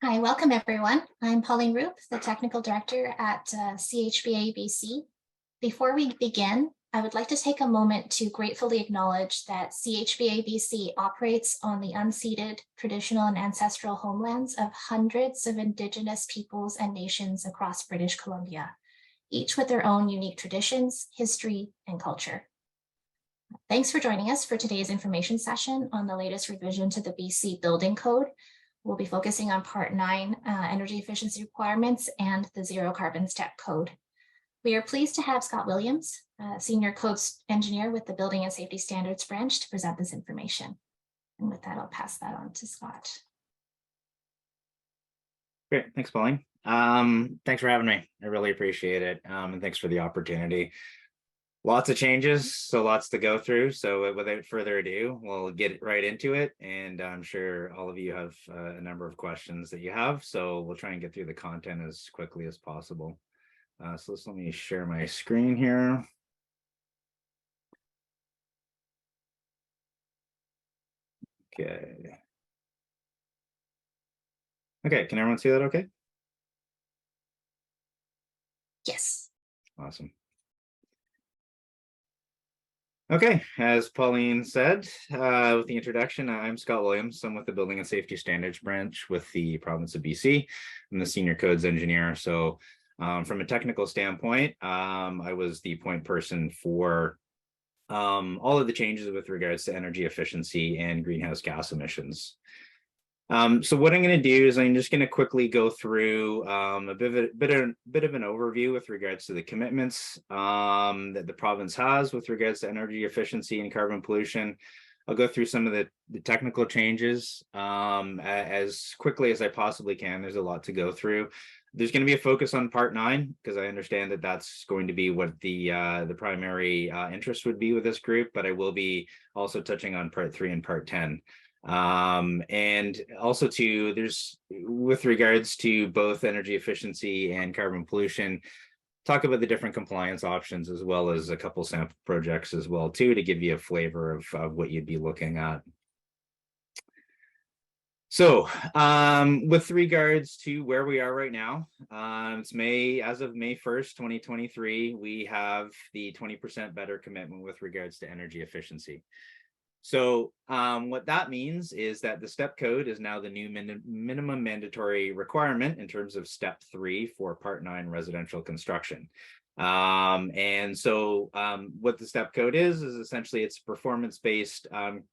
Hi, welcome everyone. I'm P.Eng, the Technical Director at CHBA BC. Before we begin, I would like to take a moment to gratefully acknowledge that CHBA BC operates on the unceded, traditional and ancestral homelands of hundreds of Indigenous peoples and nations across British Columbia, each with their own unique traditions, history, and culture. Thanks for joining us for today's information session on the latest revision to the BC Building Code. We'll be focusing on Part 9, energy efficiency requirements and the zero carbon step code. We are pleased to have Scott Williams, Senior Codes Engineer with the Building and Safety Standards Branch, to present this information. And with that, I'll pass that on to Scott. Great, thanks, P.Eng. Thanks for having me. I really appreciate it. And thanks for the opportunity. Lots of changes, so lots to go through. So without further ado, we'll get right into it. And I'm sure all of you have a number of questions that you have. So we'll try and get through the content as quickly as possible. So let me share my screen here. Okay. Okay, can everyone see that okay? Yes. Awesome. Okay, as Pauline said, with the introduction, I'm Scott Williams. I'm with the Building and Safety Standards Branch with the province of BC. I'm the Senior Codes Engineer. So from a technical standpoint, I was the point person for all of the changes with regards to energy efficiency and greenhouse gas emissions. So what I'm going to do is I'm just going to quickly go through a bit of an overview with regards to the commitments that the province has with regards to energy efficiency and carbon pollution. I'll go through some of the technical changes as quickly as I possibly can. There's a lot to go through. There's going to be a focus on Part 9 because I understand that that's going to be what the primary interest would be with this group, but I will be also touching on Part 3 and Part 10. And also there's with regards to both energy efficiency and carbon pollution, talk about the different compliance options as well as a couple sample projects as well too, to give you a flavor of what you'd be looking at. So with regards to where we are right now, it's as of May 1st, 2023, we have the 20% better commitment with regards to energy efficiency. So what that means is that the step code is now the new minimum mandatory requirement in terms of step 3 for Part 9 residential construction. And so what the step code is essentially it's performance-based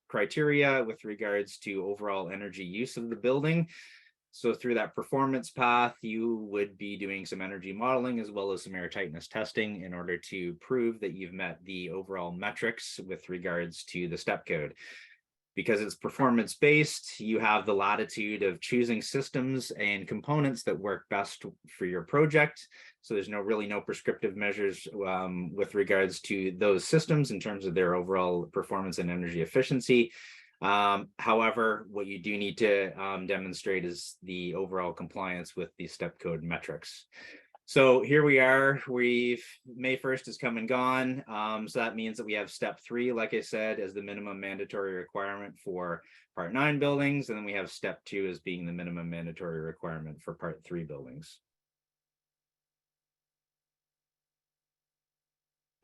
criteria with regards to overall energy use of the building. So through that performance path, you would be doing some energy modeling as well as some air tightness testing in order to prove that you've met the overall metrics with regards to the step code. Because it's performance-based, you have the latitude of choosing systems and components that work best for your project. So there's really no prescriptive measures with regards to those systems in terms of their overall performance and energy efficiency. However, what you do need to demonstrate is the overall compliance with the step code metrics. So here we are, May 1st has come and gone. So that means that we have step 3, like I said, as the minimum mandatory requirement for Part 9 buildings. And then we have step 2 as being the minimum mandatory requirement for Part 3 buildings.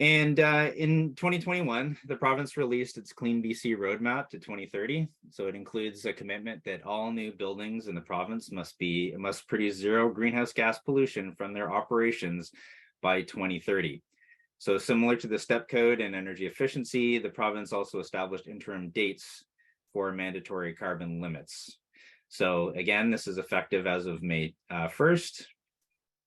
And in 2021, the province released its Clean BC Roadmap to 2030. So it includes a commitment that all new buildings in the province must produce zero greenhouse gas pollution from their operations by 2030. So similar to the step code and energy efficiency, the province also established interim dates for mandatory carbon limits. So again, this is effective as of May 1st.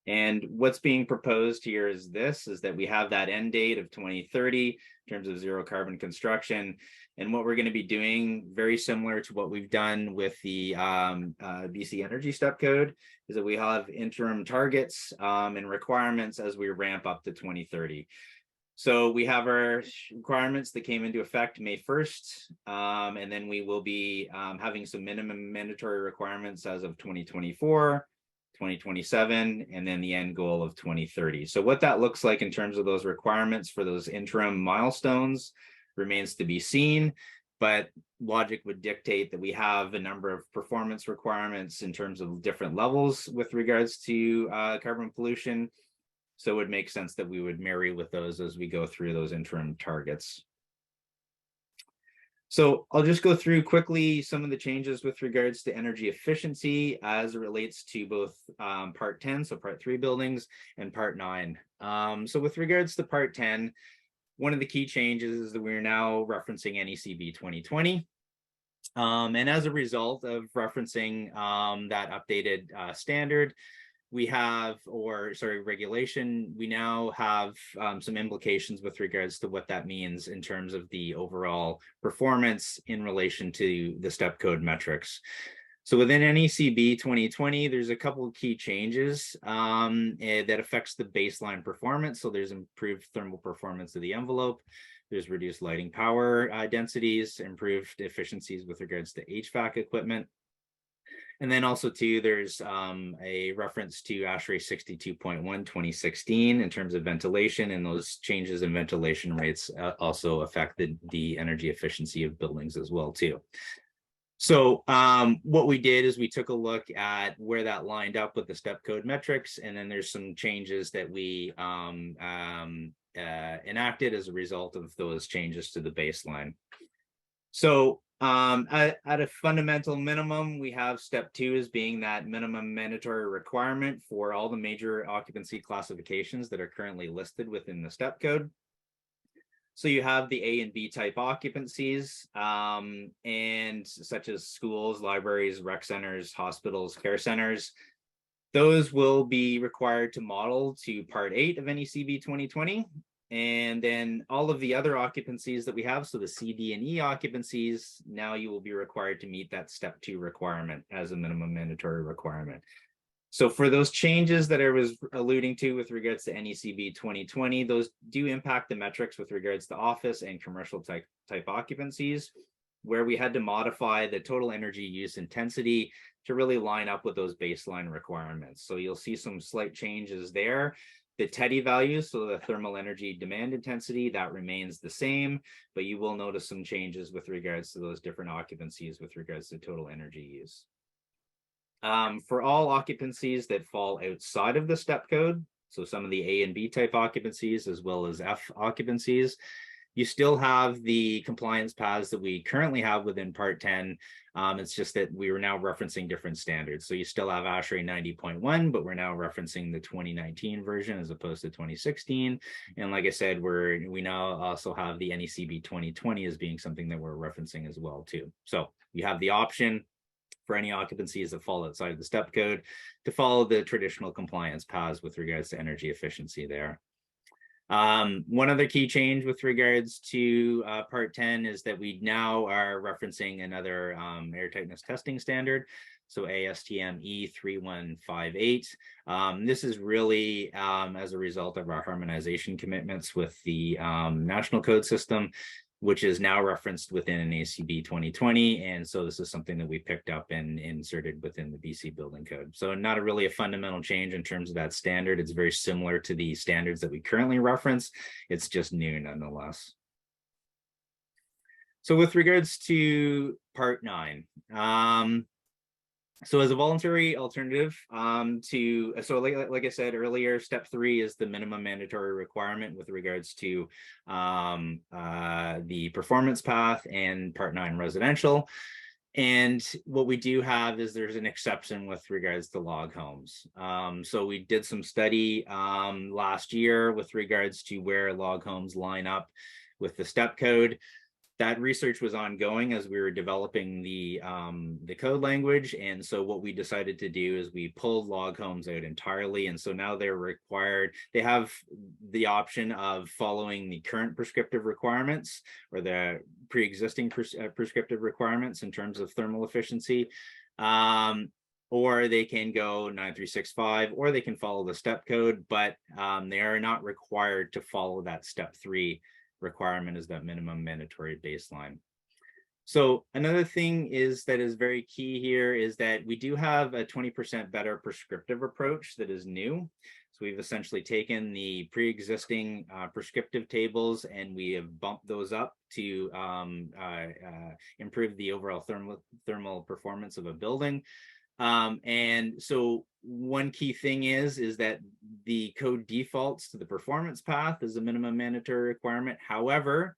And what's being proposed here is that we have that end date of 2030 in terms of zero carbon construction. And what we're going to be doing, very similar to what we've done with the BC Energy Step Code, is that we have interim targets and requirements as we ramp up to 2030. So we have our requirements that came into effect May 1st, and then we will be having some minimum mandatory requirements as of 2024. 2027, and then the end goal of 2030. So what that looks like in terms of those requirements for those interim milestones remains to be seen. But logic would dictate that we have a number of performance requirements in terms of different levels with regards to carbon pollution. So it would make sense that we would marry with those as we go through those interim targets. So I'll just go through quickly some of the changes with regards to energy efficiency as it relates to both part 10, so part 3 buildings, and part 9. So with regards to part 10, one of the key changes is that we're now referencing NECB 2020. And as a result of referencing that updated standard, we have, regulation, we now have some implications with regards to what that means in terms of the overall performance in relation to the step code metrics. So within NECB 2020, there's a couple of key changes that affects the baseline performance. So there's improved thermal performance of the envelope. There's reduced lighting power densities, improved efficiencies with regards to HVAC equipment. And then also too, there's a reference to ASHRAE 62.1 2016 in terms of ventilation, and those changes in ventilation rates also affected the energy efficiency of buildings as well too. So what we did is we took a look at where that lined up with the step code metrics, and then there's some changes that we enacted as a result of those changes to the baseline. So at a fundamental minimum, we have step 2 as being that minimum mandatory requirement for all the major occupancy classifications that are currently listed within the step code. So you have the A and B type occupancies, and such as schools, libraries, rec centers, hospitals, care centers. Those will be required to model to part 8 of NECB 2020. And then all of the other occupancies that we have, so the C, D, and E occupancies, now you will be required to meet that step 2 requirement as a minimum mandatory requirement. So for those changes that I was alluding to with regards to NECB 2020, those do impact the metrics with regards to office and commercial type occupancies, where we had to modify the total energy use intensity to really line up with those baseline requirements. So you'll see some slight changes there. The TEDI values, so the thermal energy demand intensity, that remains the same, but you will notice some changes with regards to those different occupancies with regards to total energy use. For all occupancies that fall outside of the step code, so some of the A and B type occupancies as well as F occupancies, you still have the compliance paths that we currently have within part 10. It's just that we are now referencing different standards. So you still have ASHRAE 90.1, but we're now referencing the 2019 version as opposed to 2016. And like I said, we now also have the NECB 2020 as being something that we're referencing as well too. So you have the option for any occupancies that fall outside of the step code to follow the traditional compliance paths with regards to energy efficiency there. One other key change with regards to part 10 is that we now are referencing another air tightness testing standard. So ASTM E3158. This is really as a result of our harmonization commitments with the national code system, which is now referenced within NECB 2020. And so this is something that we picked up and inserted within the BC Building Code. So not really a fundamental change in terms of that standard. It's very similar to the standards that we currently reference. It's just new nonetheless. So with regards to part 9, so as a voluntary alternative like I said earlier, step 3 is the minimum mandatory requirement with regards to the performance path and part 9 residential. And what we do have is there's an exception with regards to log homes. So we did some study last year with regards to where log homes line up with the step code. That research was ongoing as we were developing the code language. And so what we decided to do is we pulled log homes out entirely. And so now they're required, they have the option of following the current prescriptive requirements or the pre-existing prescriptive requirements in terms of thermal efficiency. Or they can go 9365, or they can follow the step code, but they are not required to follow that step 3 requirement as that minimum mandatory baseline. So another thing is very key here is that we do have a 20% better prescriptive approach that is new. So So we've essentially taken the pre-existing prescriptive tables and we have bumped those up to improve the overall thermal performance of a building. And so one key thing is that the code defaults to the performance path as a minimum mandatory requirement. However,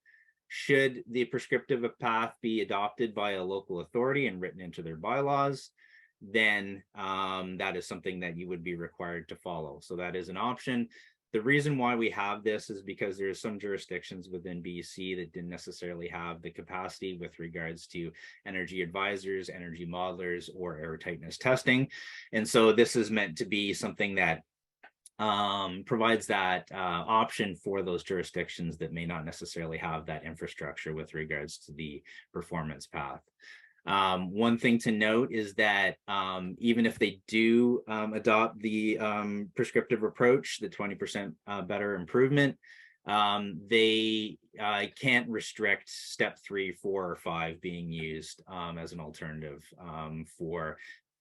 should the prescriptive path be adopted by a local authority and written into their bylaws, then that is something that you would be required to follow. So that is an option. The reason why we have this is because there's some jurisdictions within BC that didn't necessarily have the capacity with regards to energy advisors, energy modelers, or air tightness testing. And so this is meant to be something that provides that option for those jurisdictions that may not necessarily have that infrastructure with regards to the performance path. One thing to note is that even if they do adopt the prescriptive approach, the 20% better improvement, they can't restrict step 3, 4, or 5 being used as an alternative for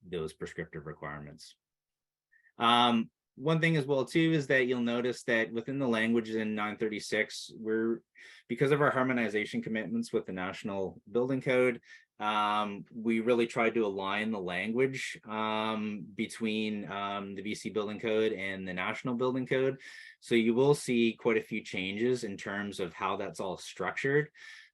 those prescriptive requirements. One thing as well too is that you'll notice that within the languages in 936, because of our harmonization commitments with the National Building Code, we really tried to align the language between the BC Building Code and the National Building Code. So you will see quite a few changes in terms of how that's all structured.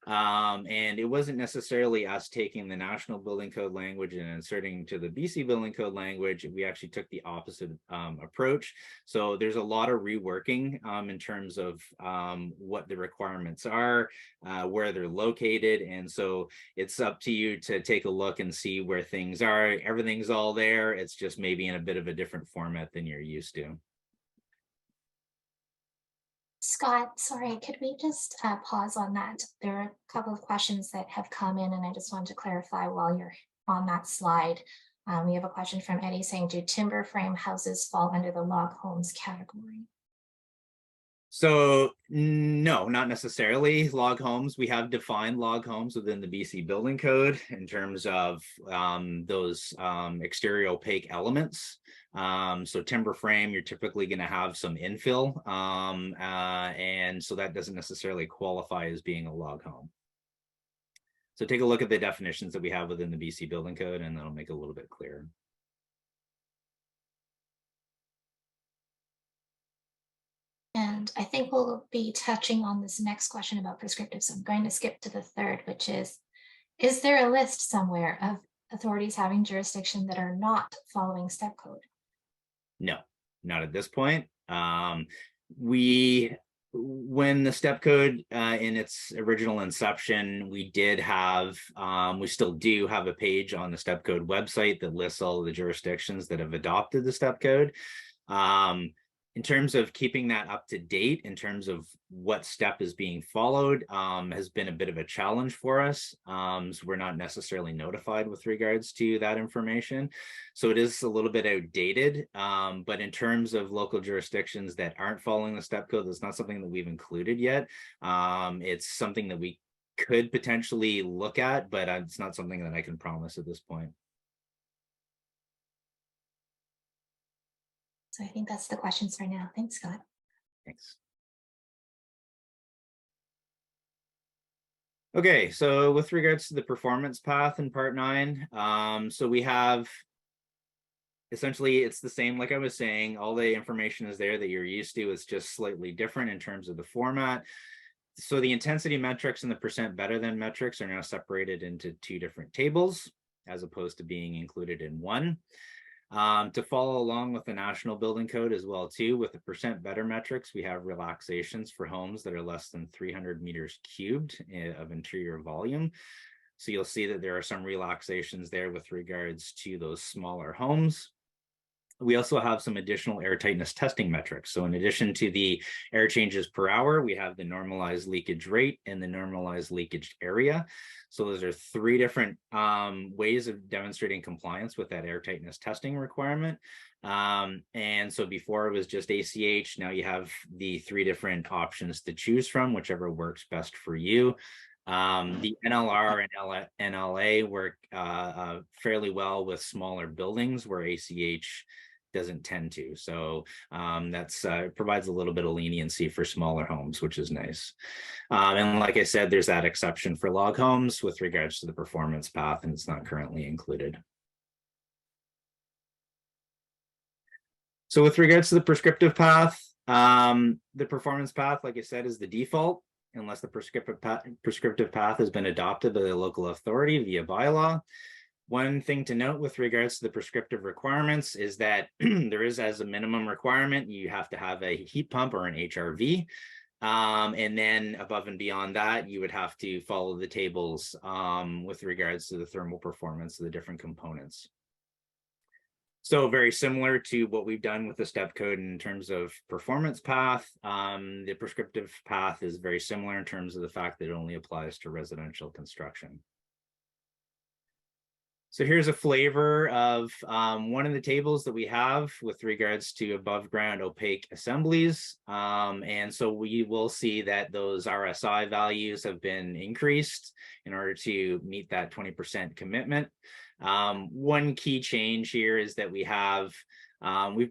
And it wasn't necessarily us taking the National Building Code language and inserting to the BC Building Code language. We actually took the opposite approach. So there's a lot of reworking in terms of what the requirements are, where they're located. And so it's up to you to take a look and see where things are. Everything's all there. It's just maybe in a bit of a different format than you're used to. Scott, sorry, could we just pause on that? There are a couple of questions that have come in, and I just wanted to clarify while you're on that slide. We have a question from Eddie saying, do timber frame houses fall under the log homes category? So no, not necessarily log homes. We have defined log homes within the BC Building Code in terms of those exterior opaque elements. So timber frame, you're typically going to have some infill, and so that doesn't necessarily qualify as being a log home. So take a look at the definitions that we have within the BC Building Code, and that'll make it a little bit clearer. And I think we'll be touching on this next question about prescriptive. So I'm going to skip to the third, which is there a list somewhere of authorities having jurisdiction that are not following step code? No, not at this point. When the step code in its original inception, we did have, we still do have a page on the step code website that lists all of the jurisdictions that have adopted the step code. In terms of keeping that up to date, in terms of what step is being followed, has been a bit of a challenge for us. So we're not necessarily notified with regards to that information. So it is a little bit outdated, but in terms of local jurisdictions that aren't following the step code, that's not something that we've included yet. It's something that we could potentially look at, but it's not something that I can promise at this point. So I think that's the questions for now. Thanks, Scott. Thanks. Okay, so with regards to the performance path in part 9, so we have essentially it's the same, like I was saying, all the information is there that you're used to. It's just slightly different in terms of the format. So the intensity metrics and the percent better than metrics are now separated into 2 different tables as opposed to being included in one. To follow along with the National Building Code as well too, with the percent better metrics, we have relaxations for homes that are less than 300 meters cubed of interior volume. So you'll see that there are some relaxations there with regards to those smaller homes. We also have some additional air tightness testing metrics. So in addition to the air changes per hour, we have the normalized leakage rate and the normalized leakage area. So those are 3 different ways of demonstrating compliance with that air tightness testing requirement. And so before it was just ACH, now you have the 3 different options to choose from, whichever works best for you. The NLR and NLA work fairly well with smaller buildings where ACH doesn't tend to. So that's provides a little bit of leniency for smaller homes, which is nice. And like I said, there's that exception for log homes with regards to the performance path, and it's not currently included. So with regards to the prescriptive path, the performance path, like I said, is the default unless the prescriptive path has been adopted by the local authority via bylaw. One thing to note with regards to the prescriptive requirements is that there is, as a minimum requirement, you have to have a heat pump or an HRV. And then above and beyond that, you would have to follow the tables with regards to the thermal performance of the different components. So very similar to what we've done with the step code in terms of performance path, the prescriptive path is very similar in terms of the fact that it only applies to residential construction. So here's a flavor of one of the tables that we have with regards to above ground opaque assemblies. And so we will see that those RSI values have been increased in order to meet that 20% commitment. One key change here is that we've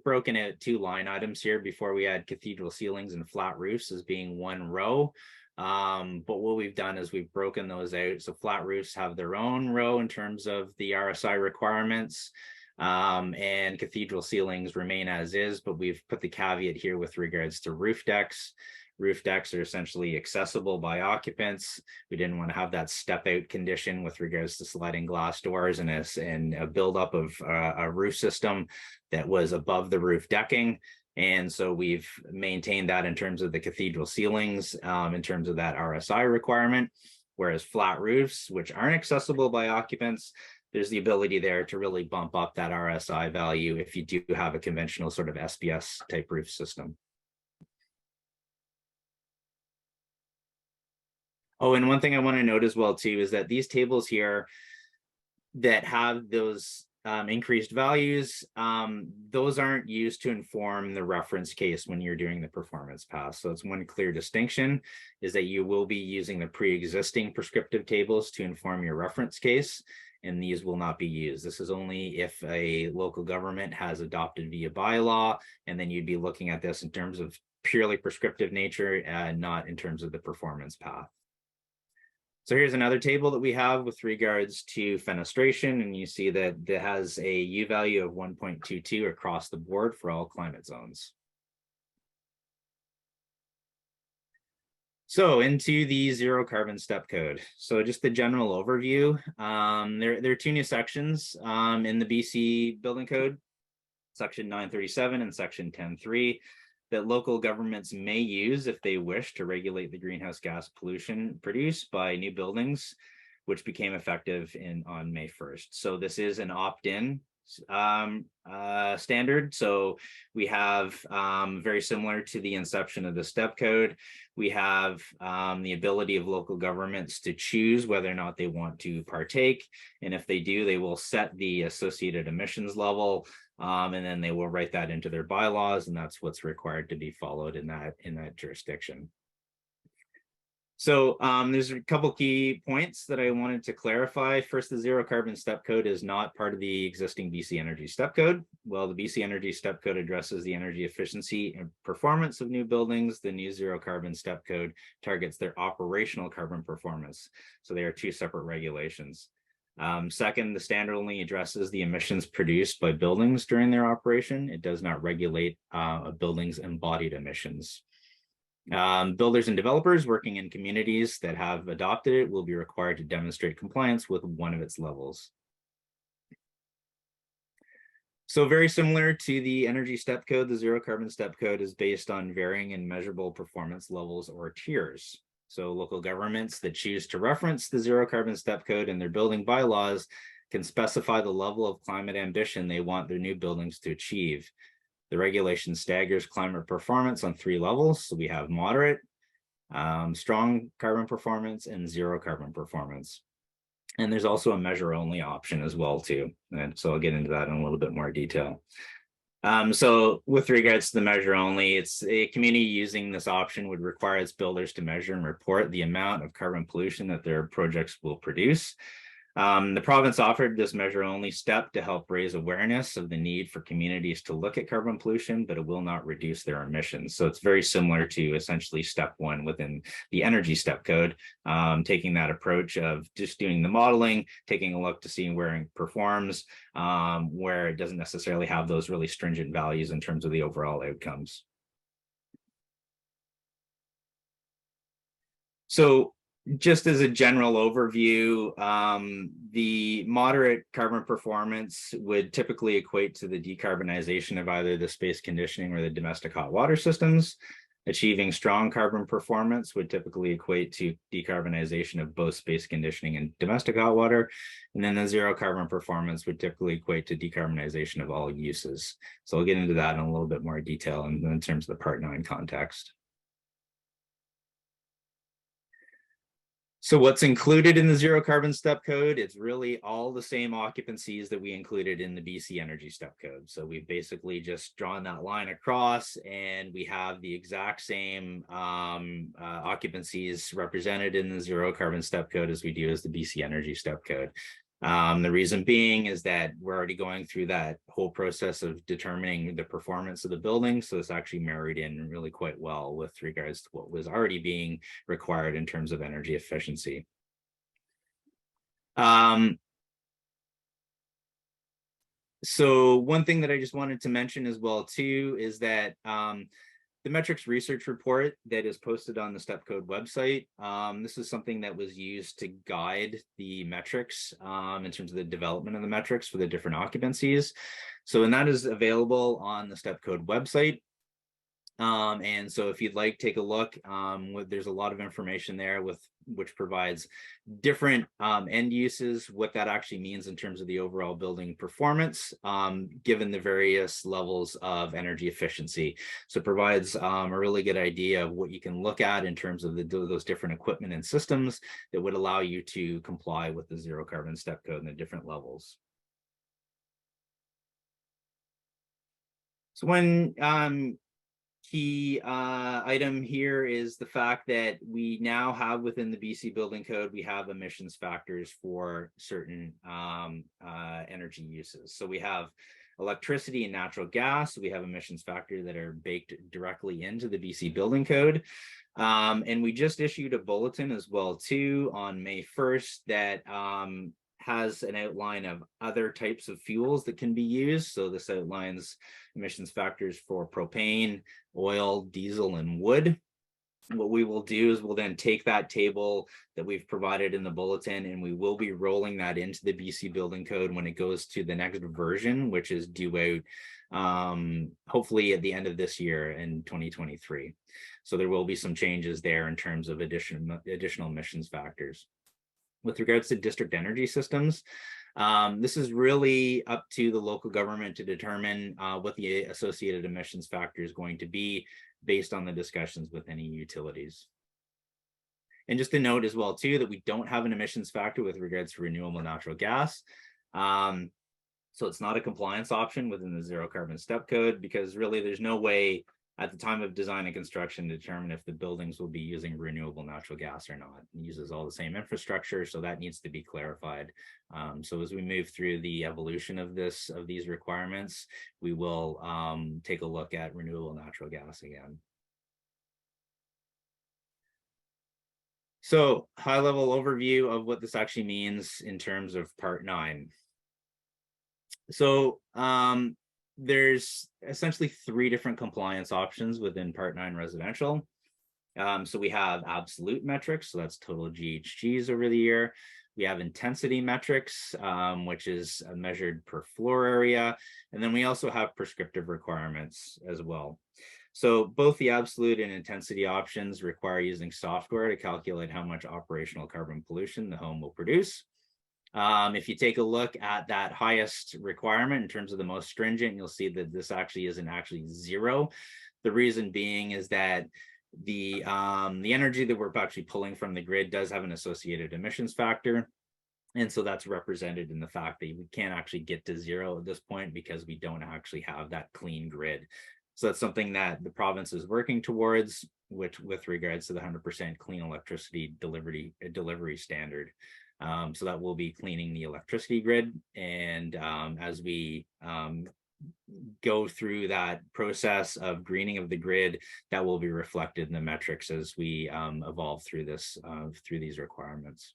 broken out 2 line items here. Before, we had cathedral ceilings and flat roofs as being one row. But what we've done is we've broken those out. So flat roofs have their own row in terms of the RSI requirements, and cathedral ceilings remain as is, but we've put the caveat here with regards to roof decks. Roof decks are essentially accessible by occupants. We didn't want to have that step out condition with regards to sliding glass doors and a buildup of a roof system that was above the roof decking. And so we've maintained that in terms of the cathedral ceilings, in terms of that RSI requirement, whereas flat roofs, which aren't accessible by occupants, there's the ability there to really bump up that RSI value if you do have a conventional sort of SBS type roof system. Oh, and one thing I want to note as well too is that these tables here that have those increased values, those aren't used to inform the reference case when you're doing the performance pass. So it's one clear distinction is that you will be using the pre-existing prescriptive tables to inform your reference case, and these will not be used. This is only if a local government has adopted via bylaw, and then you'd be looking at this in terms of purely prescriptive nature, not in terms of the performance path. So here's another table that we have with regards to fenestration, and you see that it has a U value of 1.22 across the board for all climate zones. So into the zero carbon step code. So just the general overview. There are 2 new sections in the BC Building Code, Section 937 and Section 10.3. that local governments may use if they wish to regulate the greenhouse gas pollution produced by new buildings, which became effective on May 1st. So this is an opt-in standard. So we have, very similar to the inception of the step code, we have the ability of local governments to choose whether or not they want to partake. And if they do, they will set the associated emissions level, and then they will write that into their bylaws, and that's what's required to be followed in that jurisdiction. So there's a couple key points that I wanted to clarify. First, the zero carbon step code is not part of the existing BC Energy Step Code. While the BC Energy Step Code addresses the energy efficiency and performance of new buildings, the new zero carbon step code targets their operational carbon performance. So they are 2 separate regulations. Second, the standard only addresses the emissions produced by buildings during their operation. It does not regulate a building's embodied emissions. Builders and developers working in communities that have adopted it will be required to demonstrate compliance with one of its levels. So very similar to the Energy Step Code, the Zero Carbon Step Code is based on varying and measurable performance levels or tiers. So local governments that choose to reference the Zero Carbon Step Code in their building bylaws can specify the level of climate ambition they want their new buildings to achieve. The regulation staggers climate performance on 3 levels. So we have moderate, strong carbon performance, and zero carbon performance. And there's also a measure only option as well too. And so I'll get into that in a little bit more detail. So with regards to the measure only, it's a community using this option would require its builders to measure and report the amount of carbon pollution that their projects will produce. The province offered this measure-only step to help raise awareness of the need for communities to look at carbon pollution, but it will not reduce their emissions. So it's very similar to essentially step one within the energy step code, taking that approach of just doing the modeling, taking a look to see where it performs, where it doesn't necessarily have those really stringent values in terms of the overall outcomes. So just as a general overview, the moderate carbon performance would typically equate to the decarbonization of either the space conditioning or the domestic hot water systems. Achieving strong carbon performance would typically equate to decarbonization of both space conditioning and domestic hot water. And then the zero carbon performance would typically equate to decarbonization of all uses. So I'll get into that in a little bit more detail in terms of the Part 9 context. So what's included in the zero carbon step code? It's really all the same occupancies that we included in the BC Energy Step Code. So we've basically just drawn that line across, and we have the exact same occupancies represented in the zero carbon step code as we do as the BC Energy Step Code. The reason being is that we're already going through that whole process of determining the performance of the building. So it's actually married in really quite well with regards to what was already being required in terms of energy efficiency. So one thing that I just wanted to mention as well too is that the metrics research report that is posted on the step code website. This is something that was used to guide the metrics in terms of the development of the metrics for the different occupancies. So, and that is available on the step code website. And so if you'd like, take a look. There's a lot of information there which provides different end uses, what that actually means in terms of the overall building performance, given the various levels of energy efficiency. So it provides a really good idea of what you can look at in terms of those different equipment and systems that would allow you to comply with the zero carbon step code and the different levels. So when key item here is the fact that we now have within the BC Building Code, we have emissions factors for certain energy uses. So we have electricity and natural gas. We have emissions factors that are baked directly into the BC Building Code. And we just issued a bulletin as well too on May 1st that has an outline of other types of fuels that can be used. So this outlines emissions factors for propane, oil, diesel, and wood. What we will do is we'll then take that table that we've provided in the bulletin, and we will be rolling that into the BC Building Code when it goes to the next version, which is due out hopefully at the end of this year in 2023. So there will be some changes there in terms of additional emissions factors. With regards to district energy systems, this is really up to the local government to determine what the associated emissions factor is going to be based on the discussions with any utilities. And just to note as well too that we don't have an emissions factor with regards to renewable natural gas. So it's not a compliance option within the zero carbon step code, because really there's no way at the time of design and construction to determine if the buildings will be using renewable natural gas or not. It uses all the same infrastructure, so that needs to be clarified. So as we move through the evolution of these requirements, we will take a look at renewable natural gas again. So high-level overview of what this actually means in terms of Part 9. So there's essentially 3 different compliance options within Part 9 residential. So we have absolute metrics, so that's total GHGs over the year. We have intensity metrics, which is measured per floor area. And then we also have prescriptive requirements as well. So both the absolute and intensity options require using software to calculate how much operational carbon pollution the home will produce. If you take a look at that highest requirement in terms of the most stringent, you'll see that this actually isn't actually 0. The reason being is that the energy that we're actually pulling from the grid does have an associated emissions factor. And so that's represented in the fact that we can't actually get to 0 at this point because we don't actually have that clean grid. So that's something that the province is working towards, which with regards to the 100% clean electricity delivery standard. So that will be cleaning the electricity grid. And as we go through that process of greening of the grid, that will be reflected in the metrics as we evolve through through these requirements.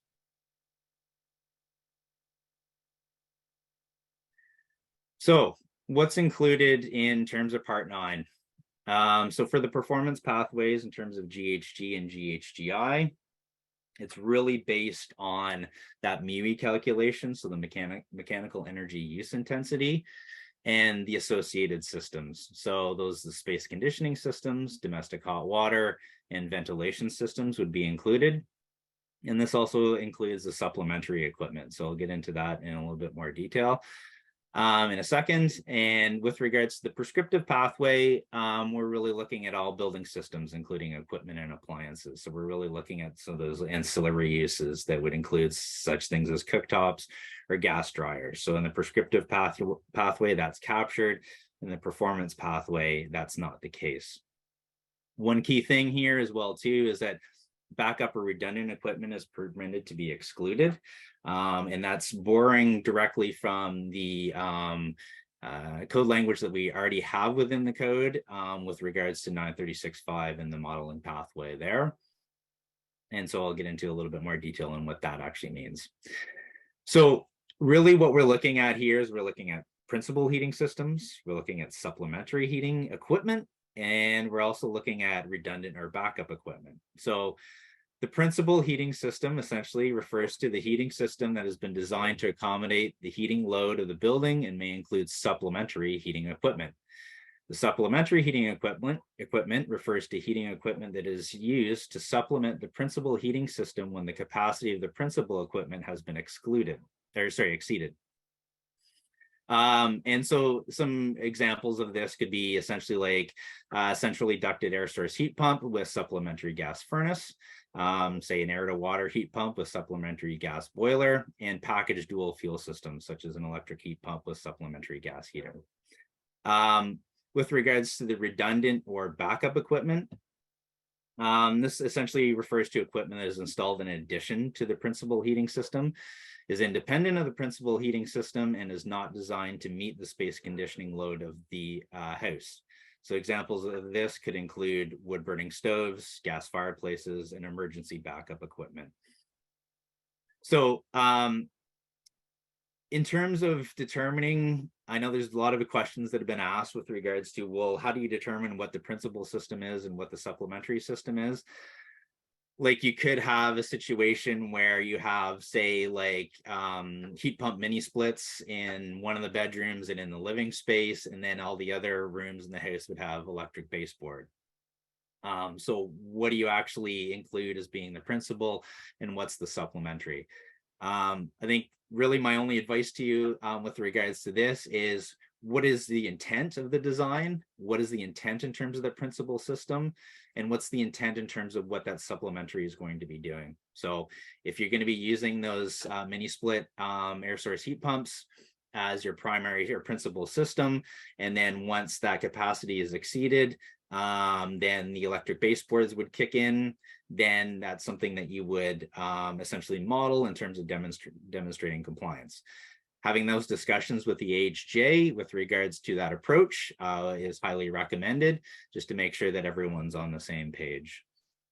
So what's included in terms of Part 9? So for the performance pathways in terms of GHG and GHGI, it's really based on that MUI calculation, so the mechanical energy use intensity, and the associated systems. So those the space conditioning systems, domestic hot water, and ventilation systems would be included. And this also includes the supplementary equipment. So I'll get into that in a little bit more detail in a second. And with regards to the prescriptive pathway, we're really looking at all building systems, including equipment and appliances. So we're really looking at some of those ancillary uses that would include such things as cooktops or gas dryers. So in the prescriptive pathway, that's captured. In the performance pathway, that's not the case. One key thing here as well, too, is that backup or redundant equipment is permitted to be excluded. And that's borrowing directly from the code language that we already have within the code with regards to 936.5 and the modeling pathway there. And so I'll get into a little bit more detail on what that actually means. So really what we're looking at here is we're looking at principal heating systems, we're looking at supplementary heating equipment, and we're also looking at redundant or backup equipment. So the principal heating system essentially refers to the heating system that has been designed to accommodate the heating load of the building and may include supplementary heating equipment. The supplementary heating equipment refers to heating equipment that is used to supplement the principal heating system when the capacity of the principal equipment has been exceeded. And so some examples of this could be essentially like centrally ducted air source heat pump with supplementary gas furnace, say an air to water heat pump with supplementary gas boiler, and packaged dual fuel systems such as an electric heat pump with supplementary gas heater. With regards to the redundant or backup equipment, this essentially refers to equipment that is installed in addition to the principal heating system, is independent of the principal heating system, and is not designed to meet the space conditioning load of the house. So examples of this could include wood burning stoves, gas fireplaces, and emergency backup equipment. So in terms of determining, I know there's a lot of questions that have been asked with regards to, well, how do you determine what the principal system is and what the supplementary system is? Like you could have a situation where you have, say, like heat pump mini splits in one of the bedrooms and in the living space, and then all the other rooms in the house would have electric baseboard. So what do you actually include as being the principal, and what's the supplementary? I think really my only advice to you with regards to this is, what is the intent of the design? What is the intent in terms of the principal system? And what's the intent in terms of what that supplementary is going to be doing? So if you're going to be using those mini split air source heat pumps as your primary or principal system, and then once that capacity is exceeded, then the electric baseboards would kick in, then that's something that you would essentially model in terms of demonstrating compliance. Having those discussions with the AHJ with regards to that approach is highly recommended, just to make sure that everyone's on the same page.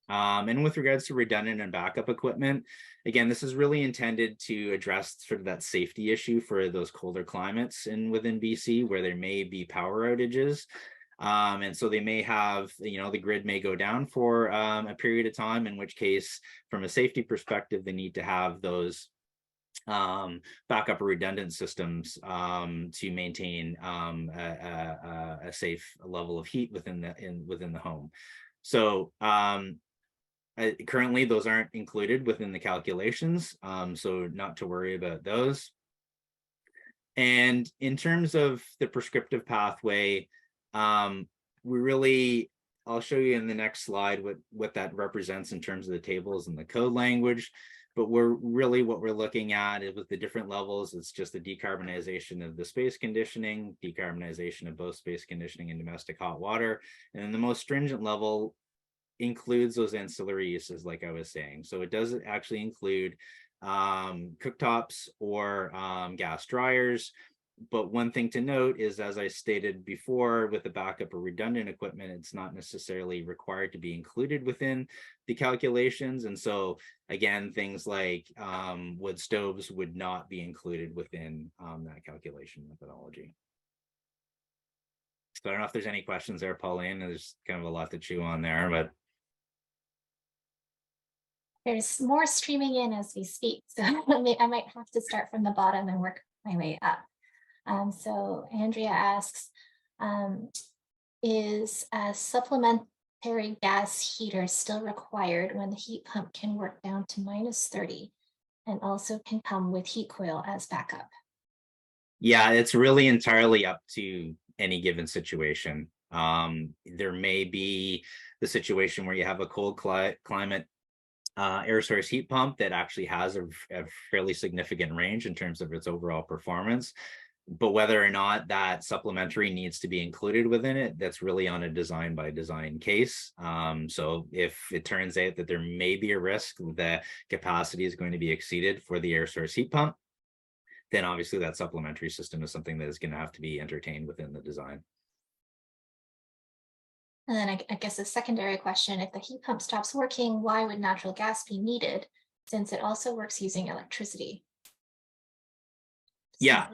And with regards to redundant and backup equipment, again, this is really intended to address sort of that safety issue for those colder climates within BC where there may be power outages. And so they may have, the grid may go down for a period of time, in which case, from a safety perspective, they need to have those backup or redundant systems to maintain a safe level of heat within the home. So currently those aren't included within the calculations, so not to worry about those. And in terms of the prescriptive pathway, I'll show you in the next slide what that represents in terms of the tables and the code language. But what we're looking at is, with the different levels, it's just the decarbonization of the space conditioning, decarbonization of both space conditioning and domestic hot water. And then the most stringent level includes those ancillary uses, like I was saying. So it does actually include cooktops or gas dryers. But one thing to note is, as I stated before, with the backup or redundant equipment, it's not necessarily required to be included within the calculations. And so again, things like wood stoves would not be included within that calculation methodology. So I don't know if there's any questions there, Pauline. There's kind of a lot to chew on there, but There's more streaming in as we speak, so I might have to start from the bottom and work my way up. So Andrea asks, is a supplementary gas heater still required when the heat pump can work down to -30 and also can come with heat coil as backup? yeah, it's really entirely up to any given situation. There may be the situation where you have a cold climate air source heat pump that actually has a fairly significant range in terms of its overall performance. But whether or not that supplementary needs to be included within it, that's really on a design by design case. So if it turns out that there may be a risk that capacity is going to be exceeded for the air source heat pump, then obviously that supplementary system is something that is going to have to be entertained within the design. And then I guess a secondary question, if the heat pump stops working, why would natural gas be needed since it also works using electricity? Yeah.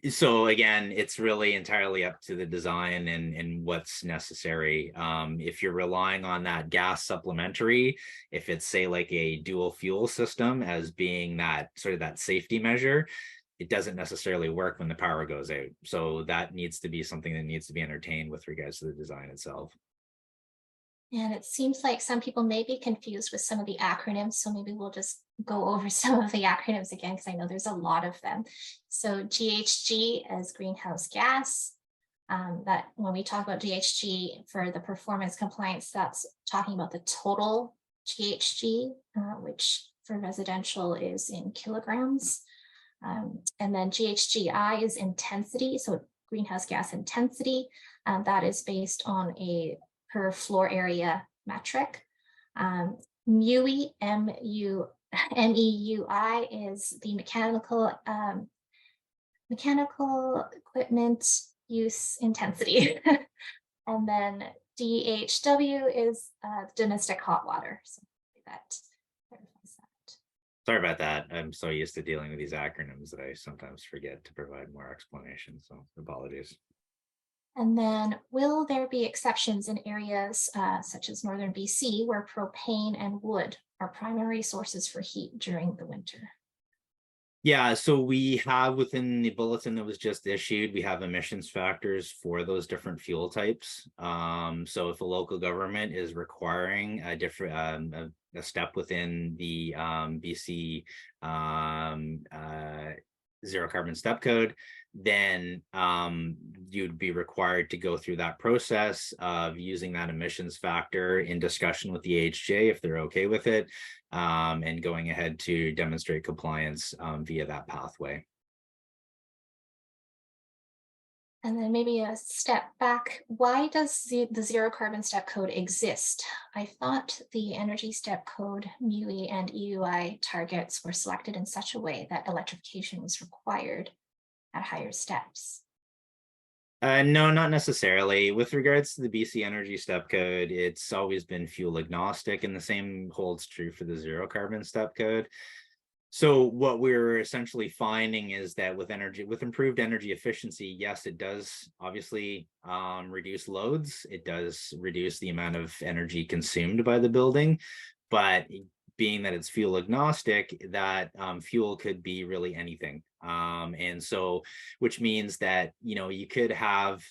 So again, it's really entirely up to the design and what's necessary. If you're relying on that gas supplementary, if it's say like a dual fuel system as being that sort of that safety measure, it doesn't necessarily work when the power goes out. So that needs to be something that needs to be entertained with regards to the design itself. And it seems like some people may be confused with some of the acronyms, so maybe we'll just go over some of the acronyms again, because I know there's a lot of them. So GHG as greenhouse gas. That when we talk about GHG for the performance compliance, that's talking about the total GHG, which for residential is in kilograms. And then GHGI is intensity, so greenhouse gas intensity. That is based on a per floor area metric. MEUI, MEUI is the mechanical equipment use intensity. And then DHW is domestic hot water. So that clarifies that. Sorry about that. I'm so used to dealing with these acronyms that I sometimes forget to provide more explanation. So apologies. And then will there be exceptions in areas such as northern BC where propane and wood are primary sources for heat during the winter? Yeah, so we have within the bulletin that was just issued, we have emissions factors for those different fuel types. So if a local government is requiring a different a step within the BC zero carbon step code, then you'd be required to go through that process of using that emissions factor in discussion with the AHJ if they're okay with it, and going ahead to demonstrate compliance via that pathway. And then maybe a step back, why does the zero carbon step code exist? I thought the energy step code, MEUI and EUI targets were selected in such a way that electrification was required at higher steps. No, not necessarily. With regards to the BC Energy Step Code, it's always been fuel agnostic, and the same holds true for the zero carbon step code. So what we're essentially finding is that with improved energy efficiency, yes, it does obviously reduce loads. It does reduce the amount of energy consumed by the building, but being that it's fuel agnostic, that fuel could be really anything. And so, which means that, you could have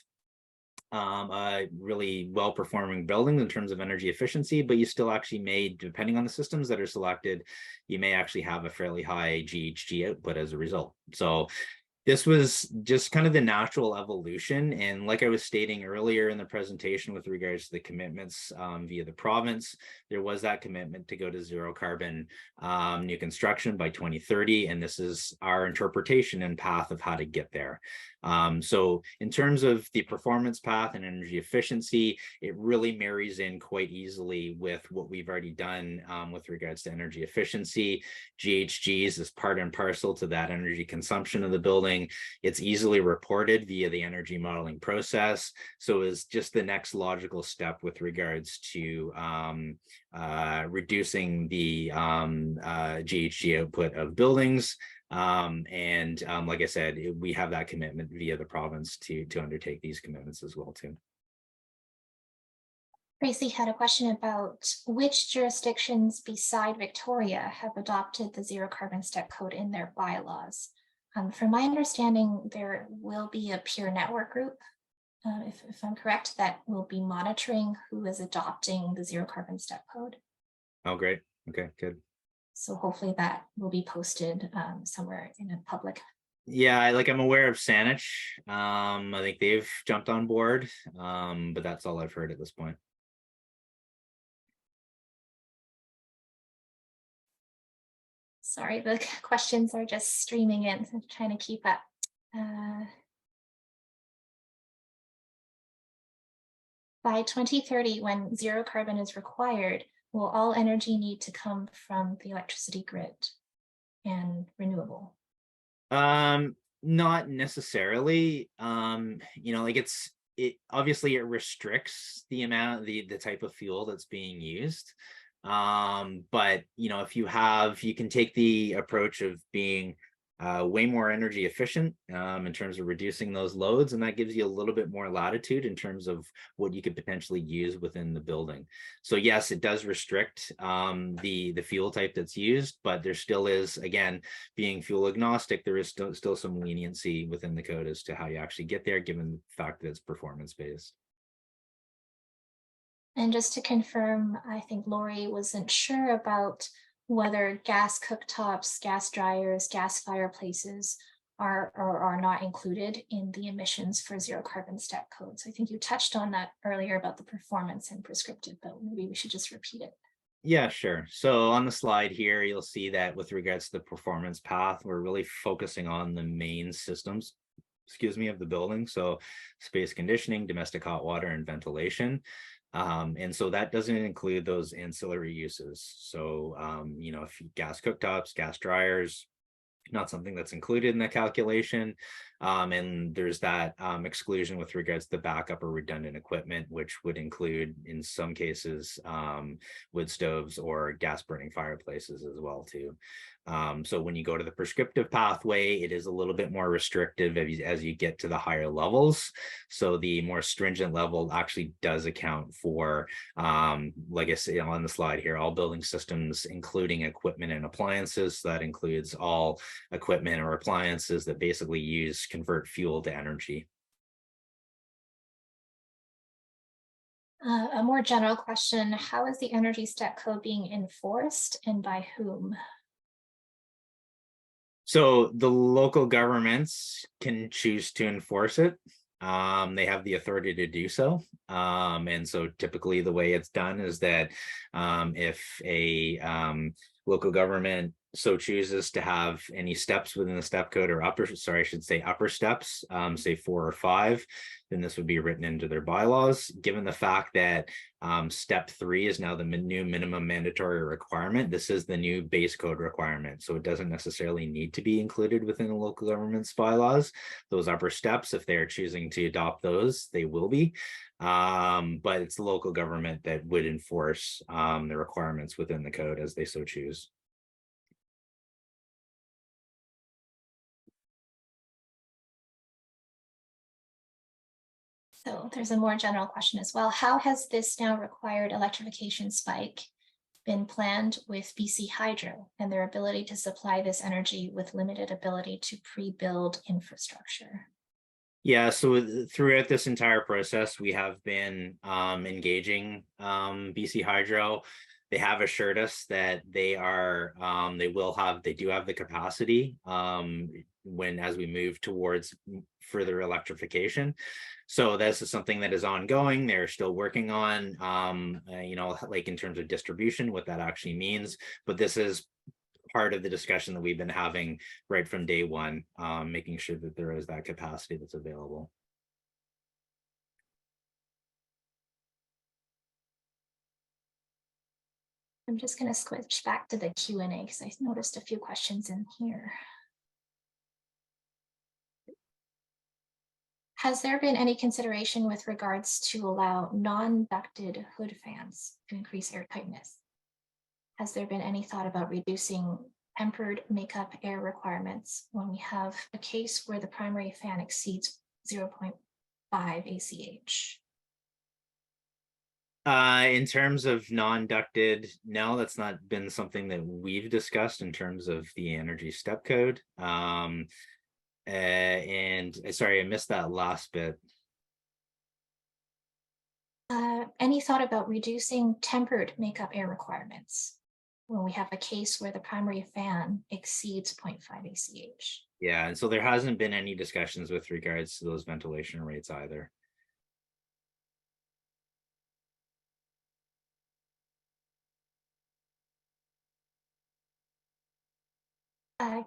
a really well-performing building in terms of energy efficiency, but you still actually may, depending on the systems that are selected, you may actually have a fairly high GHG output as a result. So This was just kind of the natural evolution. And like I was stating earlier in the presentation with regards to the commitments via the province, there was that commitment to go to zero carbon new construction by 2030. And this is our interpretation and path of how to get there. So in terms of the performance path and energy efficiency, it really marries in quite easily with what we've already done with regards to energy efficiency. GHGs is part and parcel to that energy consumption of the building. It's easily reported via the energy modeling process. So it's just the next logical step with regards to reducing the GHG output of buildings. Like I said, we have that commitment via the province to undertake these commitments as well too. Tracy had a question about which jurisdictions beside Victoria have adopted the zero carbon step code in their bylaws. From my understanding, there will be a peer network group, if I'm correct, that will be monitoring who is adopting the zero carbon step code. Oh, great. Okay, good. So hopefully that will be posted somewhere in a public. Yeah, I'm aware of Saanich. I think they've jumped on board, but that's all I've heard at this point. Sorry, the questions are just streaming in, so I'm trying to keep up. By 2030, when zero carbon is required, will all energy need to come from the electricity grid and renewable? Not necessarily. It obviously it restricts the amount, the type of fuel that's being used. But if you can take the approach of being way more energy efficient in terms of reducing those loads, and that gives you a little bit more latitude in terms of what you could potentially use within the building. So yes, it does restrict the fuel type that's used, but there still is, again, being fuel agnostic, there is still some leniency within the code as to how you actually get there, given the fact that it's performance based. And just to confirm, I think Lori wasn't sure about whether gas cooktops, gas dryers, gas fireplaces are or are not included in the emissions for zero carbon step codes. I think you touched on that earlier about the performance and prescriptive, but maybe we should just repeat it. Yeah, sure. So on the slide here, you'll see that with regards to the performance path, we're really focusing on the main systems, of the building. So space conditioning, domestic hot water, and ventilation. And so that doesn't include those ancillary uses. So, if gas cooktops, gas dryers, not something that's included in the calculation. And there's that exclusion with regards to backup or redundant equipment, which would include, in some cases, wood stoves or gas burning fireplaces as well too. So when you go to the prescriptive pathway, it is a little bit more restrictive as you get to the higher levels. So the more stringent level actually does account for, like I say on the slide here, all building systems, including equipment and appliances. So that includes all equipment or appliances that basically convert fuel to energy. A more general question, how is the energy step code being enforced and by whom? So the local governments can choose to enforce it. They have the authority to do so. And so typically the way it's done is that if a local government so chooses to have any steps within the step code or upper steps, say 4 or 5, then this would be written into their bylaws. Given the fact that step 3 is now the new minimum mandatory requirement, this is the new base code requirement. So it doesn't necessarily need to be included within the local government's bylaws. Those upper steps, if they're choosing to adopt those, they will be. But it's the local government that would enforce the requirements within the code as they so choose. So there's a more general question as well. How has this now required electrification spike been planned with BC Hydro and their ability to supply this energy with limited ability to pre-build infrastructure? Yeah, so throughout this entire process, we have been engaging BC Hydro. They have assured us that they do have the capacity as we move towards further electrification. So this is something that is ongoing. They're still working on, like in terms of distribution, what that actually means. But this is part of the discussion that we've been having right from day one, making sure that there is that capacity that's available. I'm just going to switch back to the Q&A because I noticed a few questions in here. Has there been any consideration with regards to allow non-ducted hood fans to increase air tightness? Has there been any thought about reducing tempered makeup air requirements when we have a case where the primary fan exceeds 0.5 ACH? In terms of non-ducted, no, that's not been something that we've discussed in terms of the energy step code. And sorry, I missed that last bit. Any thought about reducing tempered makeup air requirements when we have a case where the primary fan exceeds 0.5 ACH? Yeah, and so there hasn't been any discussions with regards to those ventilation rates either.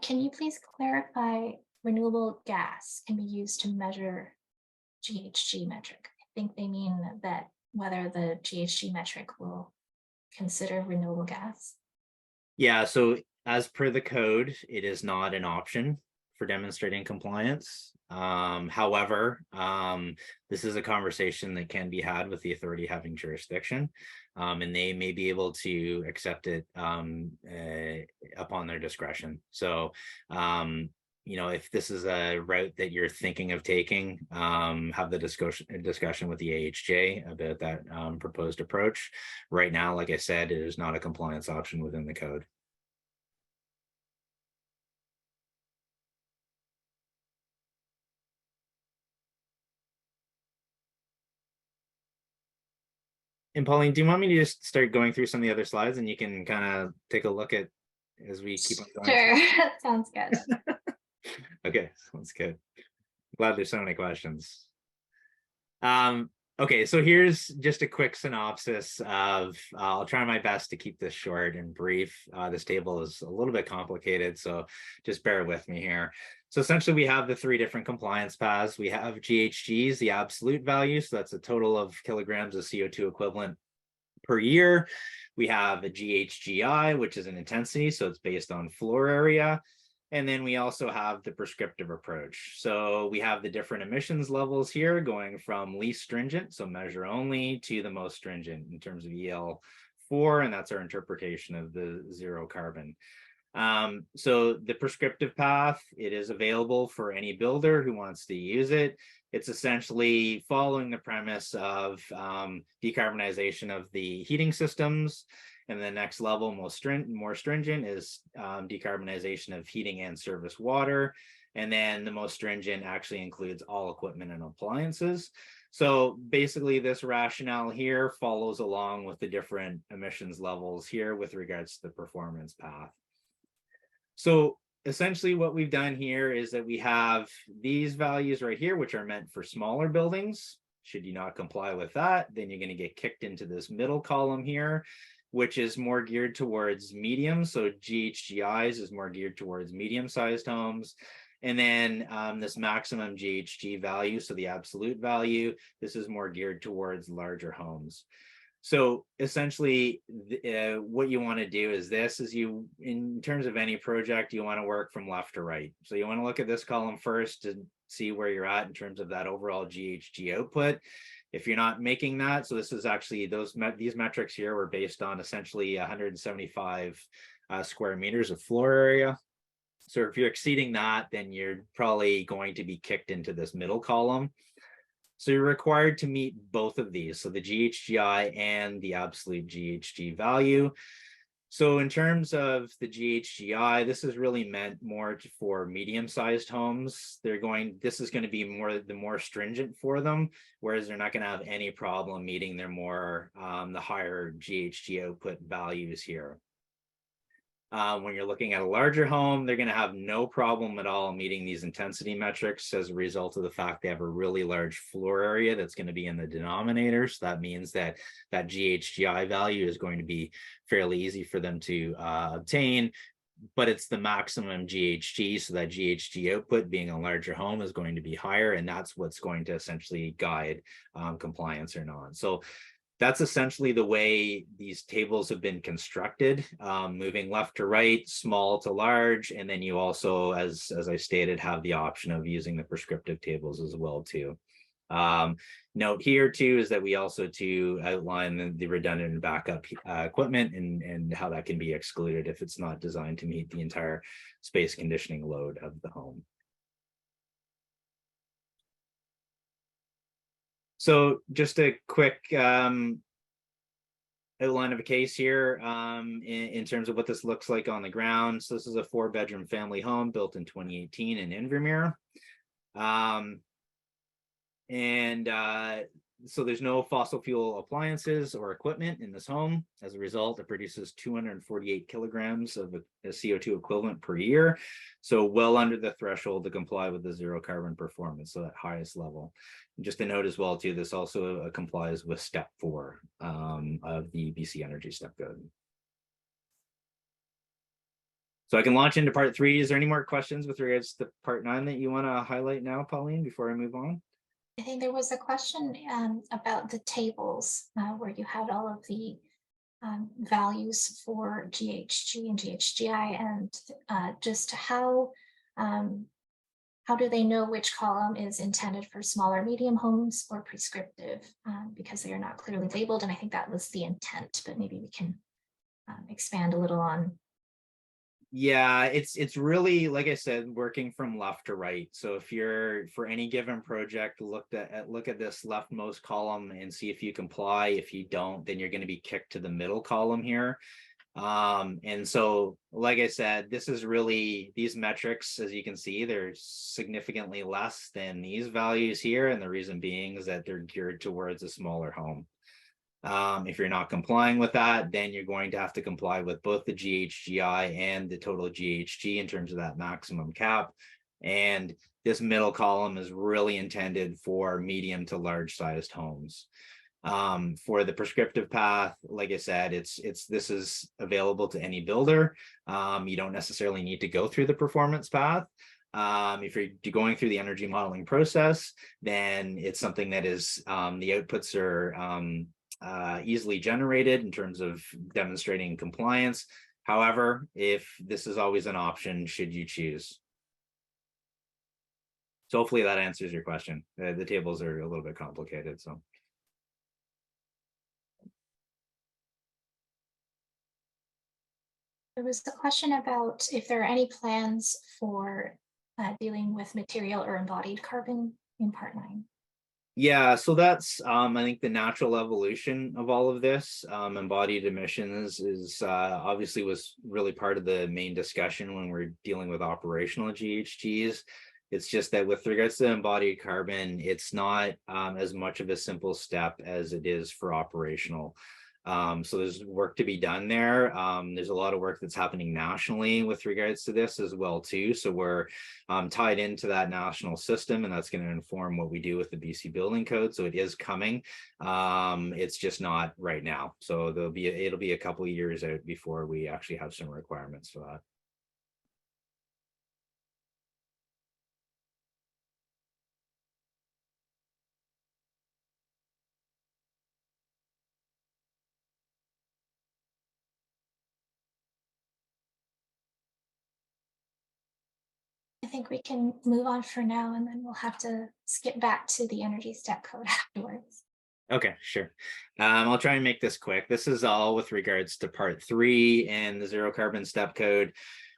Can you please clarify renewable gas can be used to measure GHG metric? I think they mean that whether the GHG metric will consider renewable gas. Yeah, so as per the code, it is not an option for demonstrating compliance. However, this is a conversation that can be had with the authority having jurisdiction, and they may be able to accept it upon their discretion. So, if this is a route that you're thinking of taking, have the discussion with the AHJ about that proposed approach. Right now, like I said, it is not a compliance option within the code. And Pauline, do you want me to just start going through some of the other slides and you can kind of take a look at as we keep on going? Sure, sounds good. Okay, sounds good. Glad there's so many questions. Okay, so here's just a quick synopsis of, I'll try my best to keep this short and brief. This table is a little bit complicated, so just bear with me here. So essentially we have the three different compliance paths. We have GHGs, the absolute value, so that's a total of kilograms of CO2 equivalent per year. We have a GHGI, which is an intensity, so it's based on floor area. And then we also have the prescriptive approach. So we have the different emissions levels here going from least stringent, so measure only, to the most stringent in terms of EL4, and that's our interpretation of the zero carbon. So the prescriptive path, it is available for any builder who wants to use it. It's essentially following the premise of decarbonization of the heating systems. And the next level, more stringent, is decarbonization of heating and service water. And then the most stringent actually includes all equipment and appliances. So basically this rationale here follows along with the different emissions levels here with regards to the performance path. So essentially what we've done here is that we have these values right here, which are meant for smaller buildings. Should you not comply with that, then you're going to get kicked into this middle column here, which is more geared towards medium. So GHGIs is more geared towards medium-sized homes. And then this maximum GHG value, so the absolute value, this is more geared towards larger homes. So essentially, what you want to do is this, in terms of any project, you want to work from left to right. So you want to look at this column first to see where you're at in terms of that overall GHG output. If you're not making that, so this is actually these metrics here were based on essentially 175 square meters of floor area. So if you're exceeding that, then you're probably going to be kicked into this middle column. So you're required to meet both of these, so the GHGI and the absolute GHG value. So in terms of the GHGI, this is really meant more for medium-sized homes. This is going to be the more stringent for them, whereas they're not going to have any problem meeting their the higher GHG output values here. When you're looking at a larger home, they're going to have no problem at all meeting these intensity metrics as a result of the fact they have a really large floor area that's going to be in the denominator. So that means that GHGI value is going to be fairly easy for them to obtain, but it's the maximum GHG. So that GHG output being a larger home is going to be higher, and that's what's going to essentially guide compliance or not. So that's essentially the way these tables have been constructed, moving left to right, small to large, and then you also, as I stated, have the option of using the prescriptive tables as well too. Note here too is that we also outline the redundant and backup equipment and how that can be excluded if it's not designed to meet the entire space conditioning load of the home. So just a quick outline of a case here in terms of what this looks like on the ground. So this is a 4-bedroom family home built in 2018 in Invermere. So there's no fossil fuel appliances or equipment in this home. As a result, it produces 248 kilograms of a CO2 equivalent per year. So well under the threshold to comply with the zero carbon performance, so that highest level. And just a note as well too, this also complies with step 4 of the BC Energy Step Code. So I can launch into part 3. Is there any more questions with regards to part 9 that you want to highlight now, Pauline, before I move on? I think there was a question about the tables where you had all of the values for GHG and GHGI, and just how do they know which column is intended for smaller medium homes or prescriptive, because they are not clearly labeled. And I think that was the intent, but maybe we can expand a little on. Yeah, it's really, like I said, working from left to right. So if you're, for any given project, look at this leftmost column and see if you comply. If you don't, then you're going to be kicked to the middle column here. And so, like I said, this is really, these metrics, as you can see, they're significantly less than these values here. And the reason being is that they're geared towards a smaller home. If you're not complying with that, then you're going to have to comply with both the GHGI and the total GHG in terms of that maximum cap. And this middle column is really intended for medium to large sized homes. For the prescriptive path, like I said, this is available to any builder. You don't necessarily need to go through the performance path. If you're going through the energy modeling process, then it's something that is the outputs are easily generated in terms of demonstrating compliance. However, if this is always an option, should you choose. So hopefully that answers your question. The tables are a little bit complicated, so. There was the question about if there are any plans for dealing with material or embodied carbon in part 9. Yeah, so that's I think the natural evolution of all of this. Embodied emissions is obviously was really part of the main discussion when we're dealing with operational GHGs. It's just that with regards to embodied carbon, it's not as much of a simple step as it is for operational. So there's work to be done there. There's a lot of work that's happening nationally with regards to this as well too. So we're tied into that national system, and that's going to inform what we do with the BC Building Code. So it is coming. It's just not right now. So it'll be a couple of years out before we actually have some requirements for that. I think we can move on for now, and then we'll have to skip back to the energy step code afterwards. Okay, sure. I'll try and make this quick. This is all with regards to part 3 and the zero carbon step code.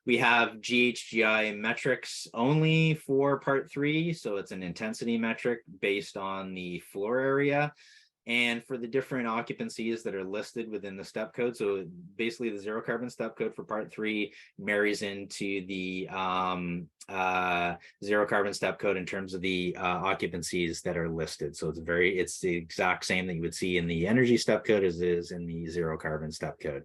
We have GHGI metrics only for part 3. So it's an intensity metric based on the floor area. And for the different occupancies that are listed within the step code, so basically the zero carbon step code for part 3 marries into the zero carbon step code in terms of the occupancies that are listed. So it's the exact same that you would see in the energy step code as is in the zero carbon step code.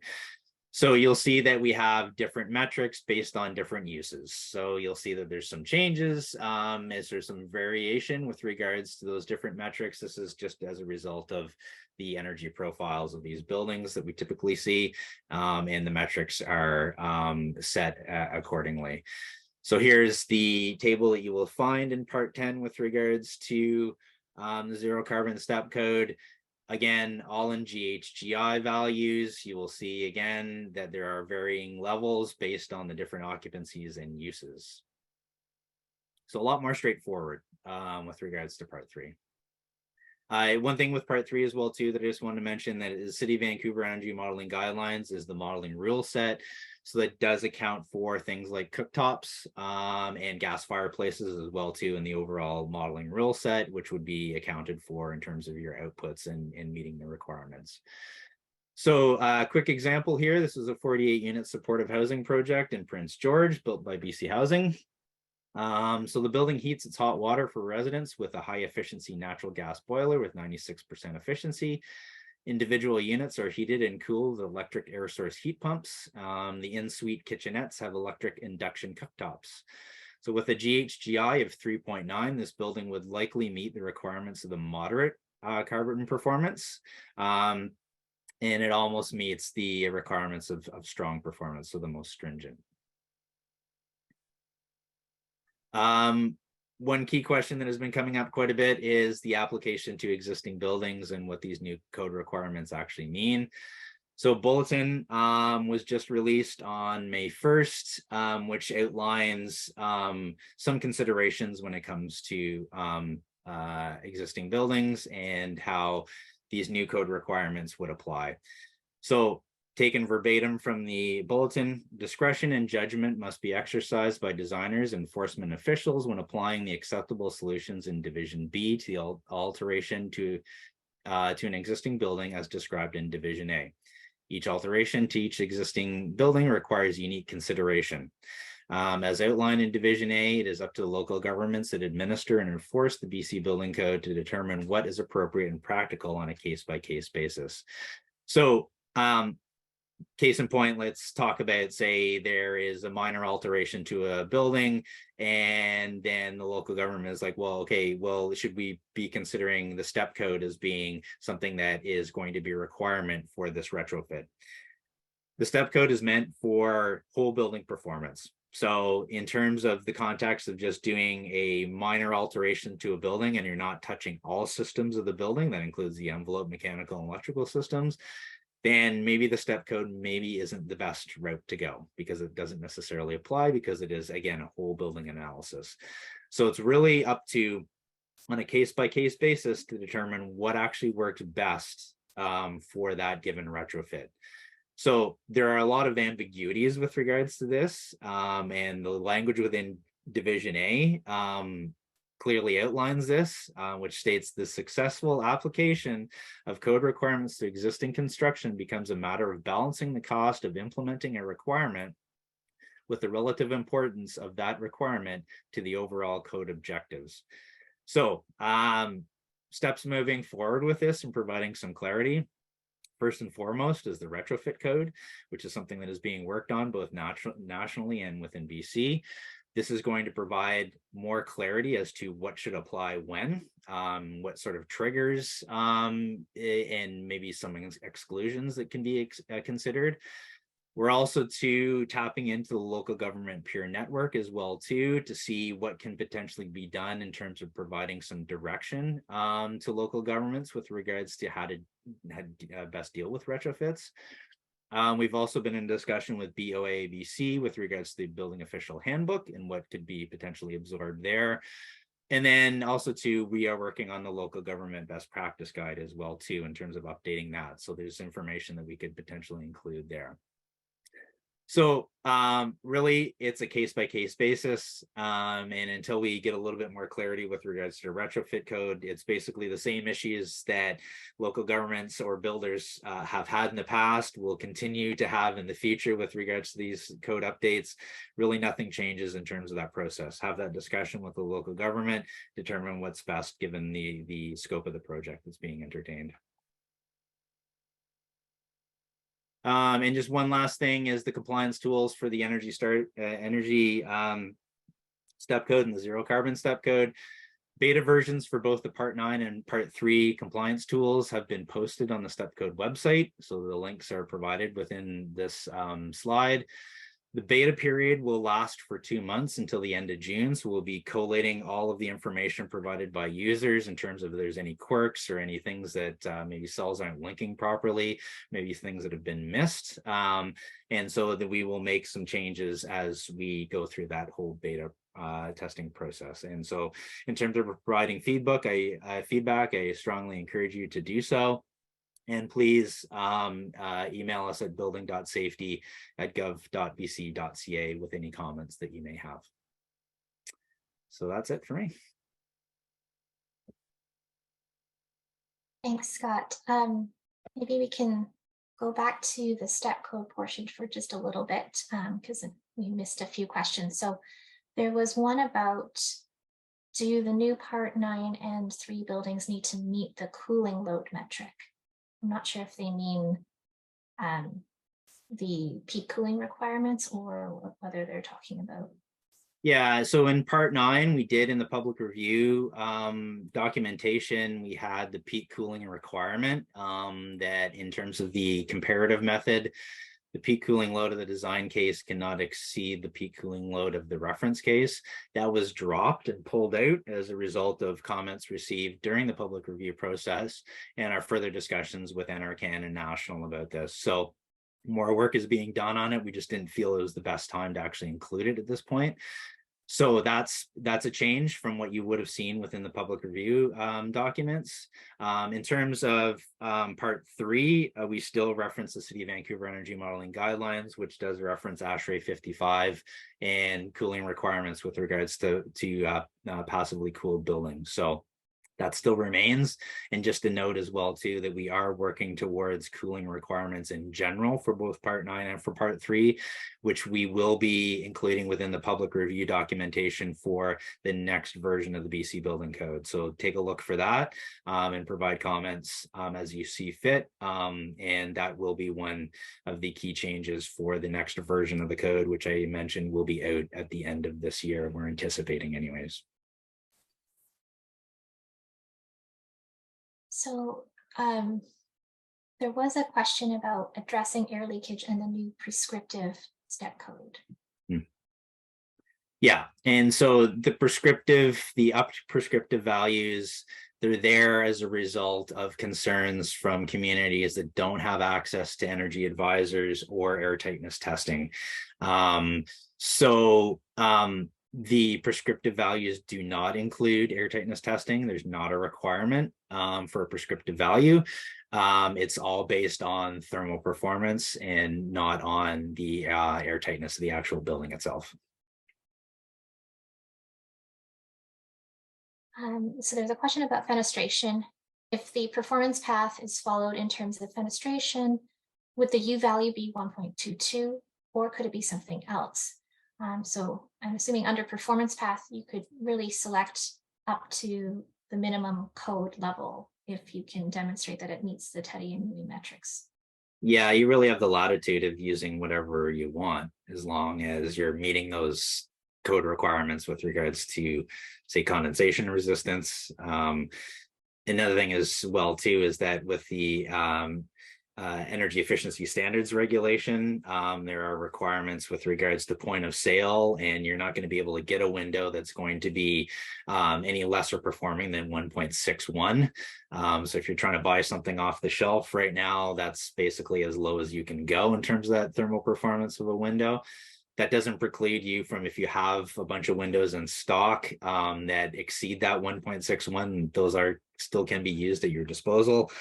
So you'll see that we have different metrics based on different uses. So you'll see that there's some changes. As there's some variation with regards to those different metrics. This is just as a result of the energy profiles of these buildings that we typically see, and the metrics are set accordingly. So here's the table that you will find in part 10 with regards to the zero carbon step code. Again, all in GHGI values. You will see again that there are varying levels based on the different occupancies and uses. So a lot more straightforward with regards to part 3. One thing with part 3 as well too that I just wanted to mention that is City of Vancouver Energy Modeling Guidelines is the modeling rule set. So that does account for things like cooktops and gas fireplaces as well too in the overall modeling rule set, which would be accounted for in terms of your outputs and meeting the requirements. So a quick example here, this is a 48 unit supportive housing project in Prince George built by BC Housing. So the building heats its hot water for residents with a high efficiency natural gas boiler with 96% efficiency. Individual units are heated and cooled with electric air source heat pumps. The in-suite kitchenettes have electric induction cooktops. So with a GHGI of 3.9, this building would likely meet the requirements of the moderate carbon performance. And it almost meets the requirements of strong performance, so the most stringent. One key question that has been coming up quite a bit is the application to existing buildings and what these new code requirements actually mean. So bulletin was just released on May 1st, which outlines some considerations when it comes to existing buildings and how these new code requirements would apply. So taken verbatim from the bulletin, discretion and judgment must be exercised by designers and enforcement officials when applying the acceptable solutions in Division B to the alteration to an existing building as described in Division A. Each alteration to each existing building requires unique consideration. As outlined in Division A, it is up to the local governments that administer and enforce the BC Building Code to determine what is appropriate and practical on a case-by-case basis. So case in point, let's talk about, say, there is a minor alteration to a building, and then the local government is like, well, okay, well, should we be considering the step code as being something that is going to be a requirement for this retrofit? The step code is meant for whole building performance. So in terms of the context of just doing a minor alteration to a building and you're not touching all systems of the building, that includes the envelope, mechanical, and electrical systems, then maybe the step code maybe isn't the best route to go because it doesn't necessarily apply because it is, again, a whole building analysis. So it's really up to, on a case-by-case basis, to determine what actually works best for that given retrofit. So there are a lot of ambiguities with regards to this, and the language within Division A clearly outlines this, which states the successful application of code requirements to existing construction becomes a matter of balancing the cost of implementing a requirement with the relative importance of that requirement to the overall code objectives. So steps moving forward with this and providing some clarity. First and foremost is the retrofit code, which is something that is being worked on both nationally and within BC. This is going to provide more clarity as to what should apply when, what sort of triggers, and maybe some exclusions that can be considered. We're also tapping into the local government peer network as well to see what can potentially be done in terms of providing some direction to local governments with regards to how to best deal with retrofits. We've also been in discussion with BOA BC with regards to the building official handbook and what could be potentially absorbed there. And then also we are working on the local government best practice guide as well too, in terms of updating that. So there's information that we could potentially include there. So really, it's a case-by-case basis. And until we get a little bit more clarity with regards to retrofit code, it's basically the same issues that local governments or builders have had in the past, will continue to have in the future with regards to these code updates. Really nothing changes in terms of that process. Have that discussion with the local government, determine what's best given the scope of the project that's being entertained. And just one last thing is the compliance tools for the energy step code and the zero carbon step code. Beta versions for both the Part 9 and Part 3 compliance tools have been posted on the step code website. So the links are provided within this slide. The beta period will last for 2 months until the end of June. So we'll be collating all of the information provided by users in terms of if there's any quirks or any things that maybe cells aren't linking properly, maybe things that have been missed. And so that we will make some changes as we go through that whole beta testing process. And so in terms of providing feedback, I strongly encourage you to do so. And please email us at building.safety@gov.bc.ca with any comments that you may have. So that's it for me. Thanks, Scott. Maybe we can go back to the step code portion for just a little bit because we missed a few questions. So there was one about, do the new Part 9 and 3 buildings need to meet the cooling load metric? I'm not sure if they mean the peak cooling requirements or whether they're talking about. Yeah, so in Part 9, we did in the public review documentation, we had the peak cooling requirement that in terms of the comparative method, the peak cooling load of the design case cannot exceed the peak cooling load of the reference case. That was dropped and pulled out as a result of comments received during the public review process and our further discussions with NRCan and National about this. So more work is being done on it. We just didn't feel it was the best time to actually include it at this point. So that's a change from what you would have seen within the public review documents. In terms of Part 3, we still reference the City of Vancouver Energy Modeling Guidelines, which does reference ASHRAE 55 and cooling requirements with regards to passively cooled buildings. So that still remains. And just a note as well, too, that we are working towards cooling requirements in general for both Part 9 and for Part 3, which we will be including within the public review documentation for the next version of the BC Building Code. So take a look for that and provide comments as you see fit. And that will be one of the key changes for the next version of the code, which I mentioned will be out at the end of this year. We're anticipating anyways. So there was a question about addressing air leakage and the new prescriptive step code. Yeah, and so the up prescriptive values, they're there as a result of concerns from communities that don't have access to energy advisors or air tightness testing. The prescriptive values do not include air tightness testing. There's not a requirement for a prescriptive value. It's all based on thermal performance and not on the air tightness of the actual building itself. So there's a question about fenestration. If the performance path is followed in terms of fenestration, would the U value be 1.22 or could it be something else? So I'm assuming under performance path, you could really select up to the minimum code level if you can demonstrate that it meets the Teddy and Mooney metrics. Yeah, you really have the latitude of using whatever you want, as long as you're meeting those code requirements with regards to, say, condensation resistance. Another thing as well, too, is that with the energy efficiency standards regulation, there are requirements with regards to point of sale, and you're not going to be able to get a window that's going to be any lesser performing than 1.61. So if you're trying to buy something off the shelf right now, that's basically as low as you can go in terms of that thermal performance of a window. That doesn't preclude you from, if you have a bunch of windows in stock that exceed that 1.61, those still can be used at your disposal.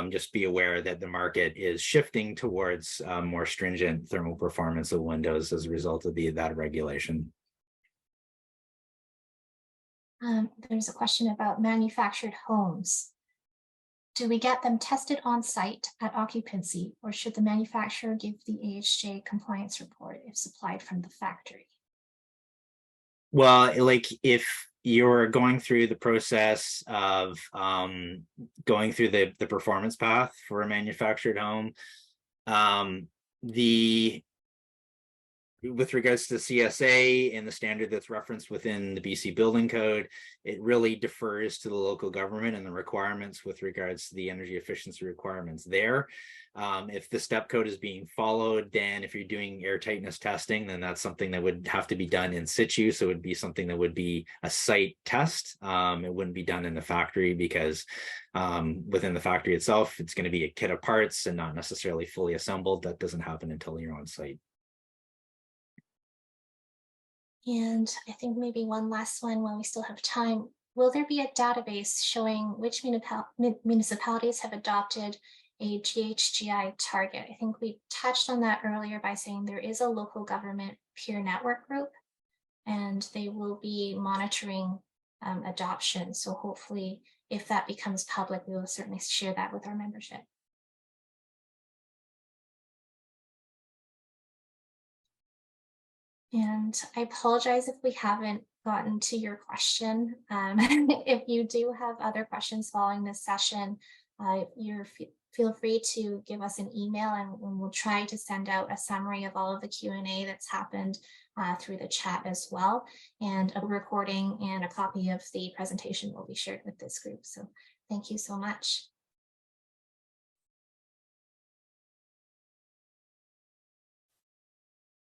just be aware that the market is shifting towards more stringent thermal performance of windows as a result of that regulation. There's a question about manufactured homes. Do we get them tested on site at occupancy, or should the manufacturer give the AHJ compliance report if supplied from the factory? Well, like if you're going through the process of going through the performance path for a manufactured home, the with regards to CSA and the standard that's referenced within the BC Building Code, it really defers to the local government and the requirements with regards to the energy efficiency requirements there. If the step code is being followed, then if you're doing air tightness testing, then that's something that would have to be done in situ. So it would be something that would be a site test. It wouldn't be done in the factory because within the factory itself, it's going to be a kit of parts and not necessarily fully assembled. That doesn't happen until you're on site. And I think maybe one last one while we still have time. Will there be a database showing which municipalities have adopted a GHGI target? I think we touched on that earlier by saying there is a local government peer network group, and they will be monitoring adoption. So hopefully, if that becomes public, we will certainly share that with our membership. And I apologize if we haven't gotten to your question. If you do have other questions following this session, feel free to give us an email, and we'll try to send out a summary of all of the Q&A that's happened through the chat as well. And a recording and a copy of the presentation will be shared with this group. So thank you so much.